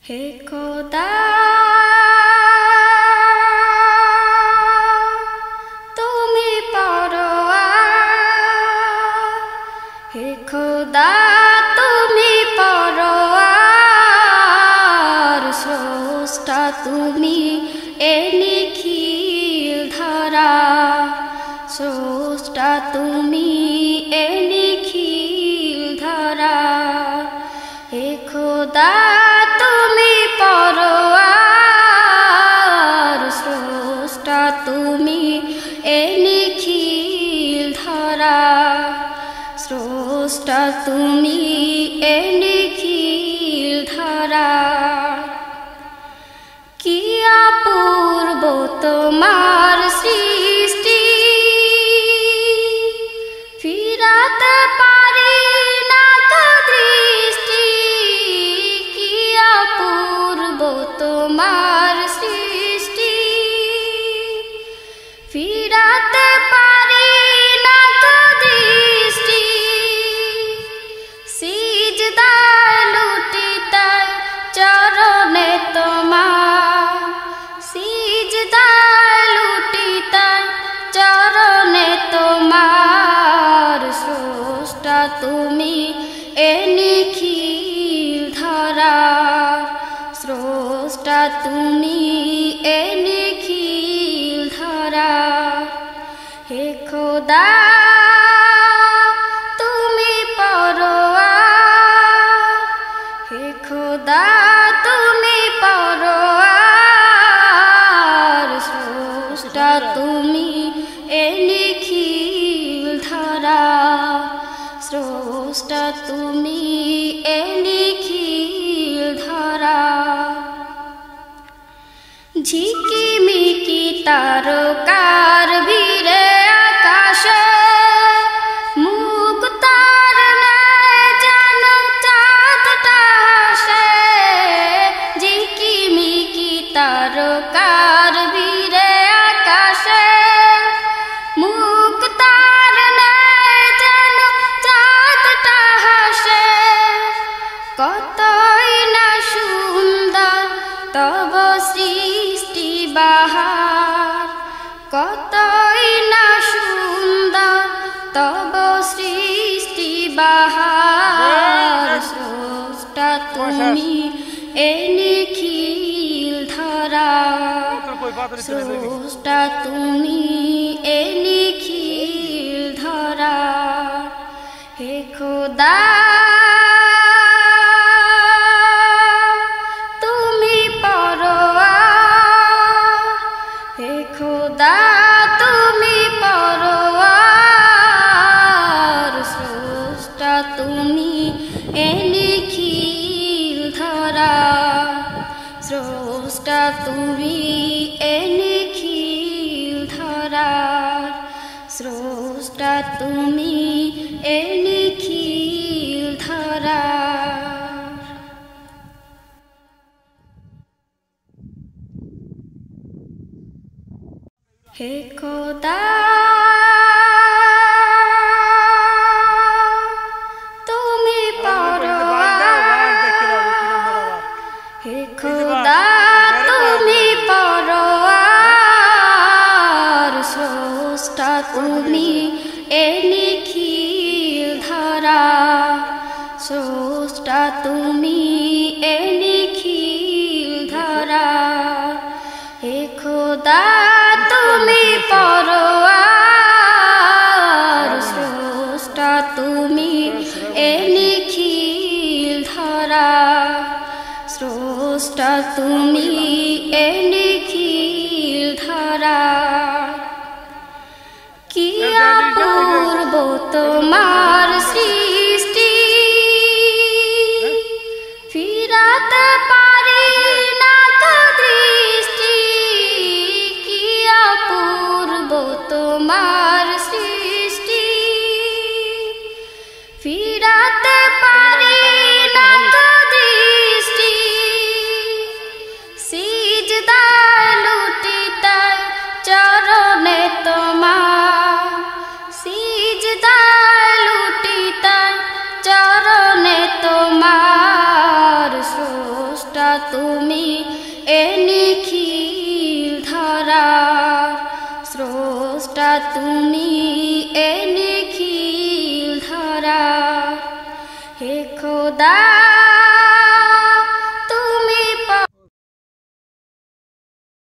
হে খোদা তুমি পরোয়ার, হে খোদা তুমি পরোয়ার, স্রষ্টা তুমি এ নিখিল ধরা, স্রষ্টা তুমি এ নিখিল ধরা। হে খোদা তুমি পরোয়ার, স্রষ্টা তুমি এ নিখিল ধরা, স্রষ্টা তুমি এ নিখিল ধরা। কি অপূর্ব তোমার সৃষ্টি, ফিরাতে পারি না তো দৃষ্টি। কি অপূর্ব তোমার সৃষ্টি, ফিরাতে পারি না তো দৃষ্টি। সিজদায় লুটিতাই চরণে তোমার, সিজদায় লুটিতাই চরণে তোমার, স্রষ্টা তুমি এ নিখিল ধরা, স্রষ্টা তুমি এ নিখিল ধরা। হে খোদা তুমি পরোয়ার, হে খোদা তুমি পরোয়ার, স্রষ্টা তুমি এ নিখিল ধরা, স্রষ্টা তুমি এ নিখিল ধরা। ঝিকিমিকি তারকার ভিড়ে আকাশে, মুক্তার ন্যায় যেন চাঁদটা হাসে। ঝিকিমিকি তারকার ভিড়ে আকাশে, মুক্তার ন্যায় যেন চাঁদটা হাসে। কতই না সুন্দর তব সৃষ্টি বাহার, কতই না সুন্দর তব সৃষ্টি বাহার, স্রষ্টা তুমি এ নিখিল ধরা, স্রষ্টা তুমি এ নিখিল ধরা। হে খোদা তুমি পরোয়ার, হে খোদা তুমি পরোয়ার, স্রষ্টা তুমি এ নিখিল ধরা, স্রষ্টা তুমি এ নিখিল ধরা, স্রষ্টা তুমি এ নিখিল ধরা। হে খোদা তুমি পরোয়ার, হে খোদা তুমি পরোয়ার, স্রষ্টা তুমি এ নিখিল ধরা, স্রষ্টা তুমি এ নিখিল ধরা। হে খোদা তুমি পরোয়ার, স্রষ্টা তুমি এ নিখিল ধরা, স্রষ্টা তুমি এ নিখিল ধরা। কি অপূর্ব তোমার সৃষ্টি, ফিরাতে পারি না তো দৃষ্টি। কি অপূর্ব তোমার সৃষ্টি, ফিরাতে পারি না তো দৃষ্টি। সিজদায় লুটিতাই চরণে তোমার, সিজদায় লুটিতাই তুমি এ নিখিল ধরা, স্রষ্টা তুমি এ নিখিল ধরা। হে খোদা